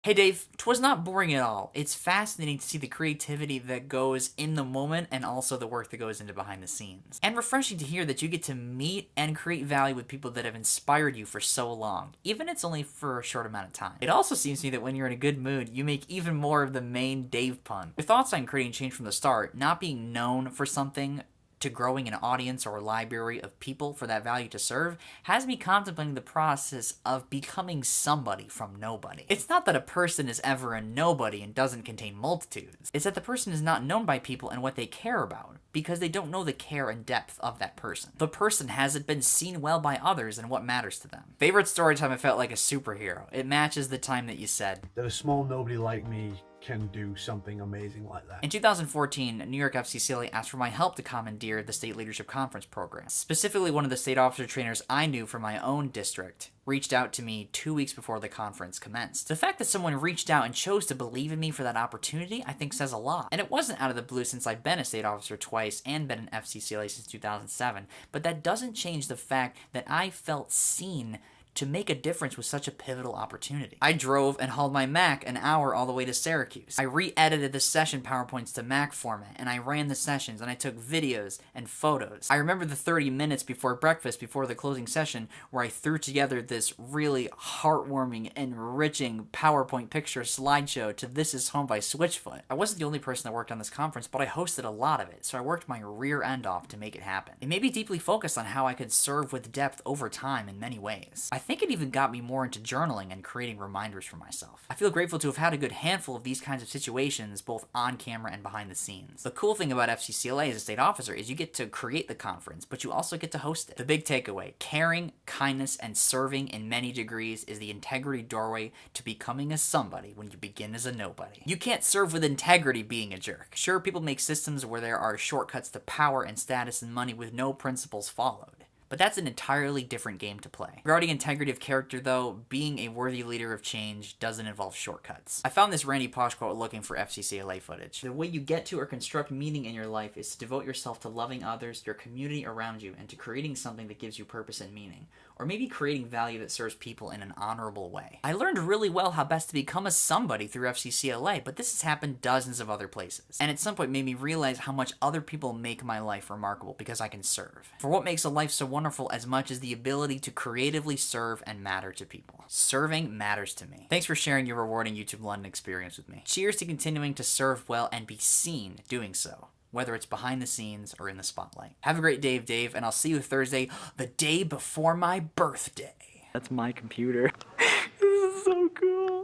Hey Dave, 'twas not boring at all. It's fascinating to see the creativity that goes in the moment and also the work that goes into behind the scenes. And refreshing to hear that you get to meet and create value with people that have inspired you for so long, even if it's only for a short amount of time. It also seems to me that when you're in a good mood, you make even more of the main Dave pun. Your thoughts on creating change from the start, not being known for something, to growing an audience or a library of people for that value to serve, has me contemplating the process of becoming somebody from nobody. It's not that a person is ever a nobody and doesn't contain multitudes. It's that the person is not known by people and what they care about, because they don't know the care and depth of that person. The person hasn't been seen well by others and what matters to them. Favorite story time I felt like a superhero. It matches the time that you said that a small nobody like me can do something amazing like that. In 2014, New York FCCLA asked for my help to commandeer the State Leadership Conference program. Specifically, one of the state officer trainers I knew from my own district reached out to me 2 weeks before the conference commenced. The fact that someone reached out and chose to believe in me for that opportunity, I think says a lot. And it wasn't out of the blue, since I've been a state officer twice and been an FCCLA since 2007, but that doesn't change the fact that I felt seen to make a difference with such a pivotal opportunity. I drove and hauled my Mac an hour all the way to Syracuse. I re-edited the session PowerPoints to Mac format, and I ran the sessions, and I took videos and photos. I remember the 30 minutes before breakfast, before the closing session, where I threw together this really heartwarming, enriching PowerPoint picture slideshow to This Is Home by Switchfoot. I wasn't the only person that worked on this conference, but I hosted a lot of it, so I worked my rear end off to make it happen. It made me deeply focused on how I could serve with depth over time in many ways. I think it even got me more into journaling and creating reminders for myself. I feel grateful to have had a good handful of these kinds of situations, both on camera and behind the scenes. The cool thing about FCCLA as a state officer is you get to create the conference, but you also get to host it. The big takeaway: caring, kindness, and serving in many degrees is the integrity doorway to becoming a somebody when you begin as a nobody. You can't serve with integrity being a jerk. Sure, people make systems where there are shortcuts to power and status and money with no principles followed, but that's an entirely different game to play. Regarding integrity of character, though, being a worthy leader of change doesn't involve shortcuts. I found this Randy Posh quote looking for FCCLA footage. The way you get to or construct meaning in your life is to devote yourself to loving others, your community around you, and to creating something that gives you purpose and meaning. Or maybe creating value that serves people in an honorable way. I learned really well how best to become a somebody through FCCLA, but this has happened dozens of other places. And at some point made me realize how much other people make my life remarkable because I can serve. For what makes a life so wonderful as much as the ability to creatively serve and matter to people. Serving matters to me. Thanks for sharing your rewarding YouTube London experience with me. Cheers to continuing to serve well and be seen doing so, whether it's behind the scenes or in the spotlight. Have a great day, Dave, and I'll see you Thursday, the day before my birthday. That's my computer. This is so cool.